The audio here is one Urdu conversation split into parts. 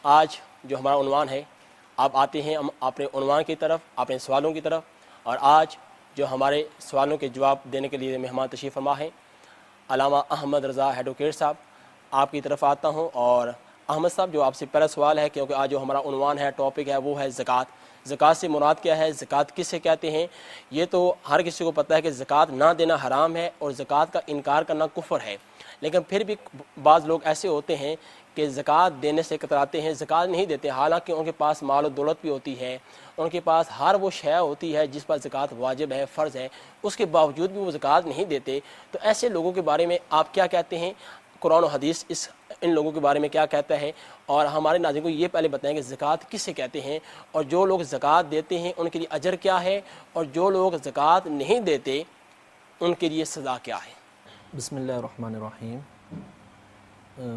آج جو ہمارا عنوان ہے، آپ آتے ہیں ہم اپنے عنوان کی طرف، اپنے سوالوں کی طرف، اور آج جو ہمارے سوالوں کے جواب دینے کے لیے مہمان تشریف فرما ہے علامہ احمد رضا ایڈوکیٹ صاحب، آپ کی طرف آتا ہوں۔ اور احمد صاحب، جو آپ سے پہلا سوال ہے، کیونکہ آج جو ہمارا عنوان ہے، ٹاپک ہے، وہ ہے زکوٰۃ۔ زکوٰۃ سے مراد کیا ہے؟ زکوٰۃ کسے کہتے ہیں؟ یہ تو ہر کسی کو پتہ ہے کہ زکوٰۃ نہ دینا حرام ہے اور زکوٰۃ کا انکار کرنا کفر ہے، لیکن پھر بھی بعض لوگ ایسے ہوتے ہیں کہ زکوٰۃ دینے سے کتراتے ہیں، زکوٰۃ نہیں دیتے، حالانکہ ان کے پاس مال و دولت بھی ہوتی ہے، ان کے پاس ہر وہ شے ہوتی ہے جس پر زکوٰۃ واجب ہے، فرض ہے، اس کے باوجود بھی وہ زکوٰۃ نہیں دیتے۔ تو ایسے لوگوں کے بارے میں آپ کیا کہتے ہیں؟ قرآن و حدیث ان لوگوں کے بارے میں کیا کہتا ہے؟ اور ہمارے ناظرین کو یہ پہلے بتائیں کہ زکوٰۃ کسے کہتے ہیں، اور جو لوگ زکوٰۃ دیتے ہیں ان کے لیے اجر کیا ہے، اور جو لوگ زکوٰۃ نہیں دیتے ان کے لیے سزا کیا ہے؟ بسم اللہ الرحمن الرحیم۔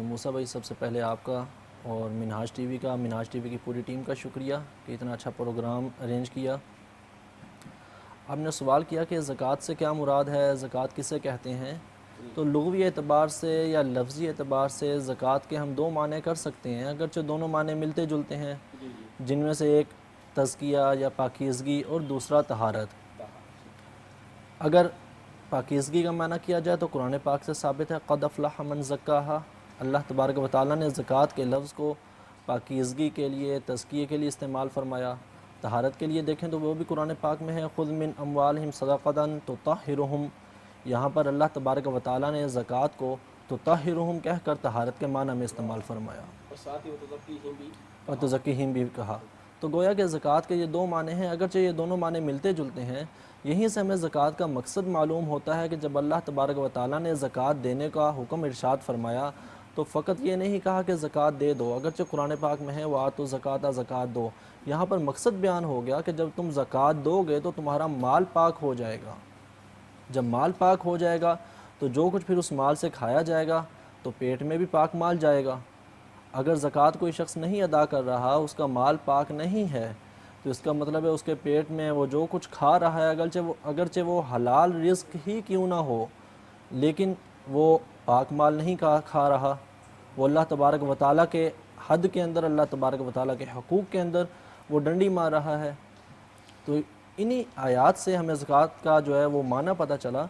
موسیٰ بھائی، سب سے پہلے آپ کا اور منہاج ٹی وی کی پوری ٹیم کا شکریہ کہ اتنا اچھا پروگرام ارینج کیا۔ آپ نے سوال کیا کہ زکوٰۃ سے کیا مراد ہے، زکوٰۃ کسے کہتے ہیں؟ تو لغوی اعتبار سے یا لفظی اعتبار سے زکوٰۃ کے ہم دو معنی کر سکتے ہیں، اگرچہ دونوں معنی ملتے جلتے ہیں، جن میں سے ایک تزکیہ یا پاکیزگی اور دوسرا طہارت۔ اگر پاکیزگی کا معنی کیا جائے تو قرآن پاک سے ثابت ہے، قد افلح من زکاہا۔ اللہ تبارک و تعالیٰ نے زکوٰۃ کے لفظ کو پاکیزگی کے لیے، تزکیے کے لیے استعمال فرمایا۔ طہارت کے لیے دیکھیں تو وہ بھی قرآن پاک میں ہے، خذ من اموالہم صدقۃ تطہرہم۔ یہاں پر اللہ تبارک و تعالیٰ نے زکوٰۃ کو تطہرہم کہہ کر طہارت کے معنی میں استعمال فرمایا، اور ساتھ ہی وتزکیہم بھی، اور تزکیہم بھی کہا۔ تو گویا کہ زکوٰۃ کے یہ دو معنی ہیں، اگرچہ یہ دونوں معنی ملتے جلتے ہیں۔ یہیں سے ہمیں زکوٰۃ کا مقصد معلوم ہوتا ہے کہ جب اللہ تبارک و تعالیٰ نے زکوٰۃ دینے کا حکم ارشاد فرمایا تو فقط یہ نہیں کہا کہ زکوٰۃ دے دو، اگرچہ قرآن پاک میں ہے وَآتُوا الزَّکَاةَ، زکوٰۃ دو۔ یہاں پر مقصد بیان ہو گیا کہ جب تم زکوٰۃ دو گے تو تمہارا مال پاک ہو جائے گا۔ جب مال پاک ہو جائے گا تو جو کچھ پھر اس مال سے کھایا جائے گا تو پیٹ میں بھی پاک مال جائے گا۔ اگر زکوٰۃ کوئی شخص نہیں ادا کر رہا، اس کا مال پاک نہیں ہے، تو اس کا مطلب ہے اس کے پیٹ میں وہ جو کچھ کھا رہا ہے، اگرچہ وہ حلال رزق ہی کیوں نہ ہو، لیکن وہ پاک مال نہیں کھا رہا، وہ اللہ تبارک و تعالیٰ کے حد کے اندر، اللہ تبارک و تعالیٰ کے حقوق کے اندر وہ ڈنڈی مار رہا ہے۔ تو انہی آیات سے ہمیں زکوٰۃ کا جو ہے وہ معنی پتہ چلا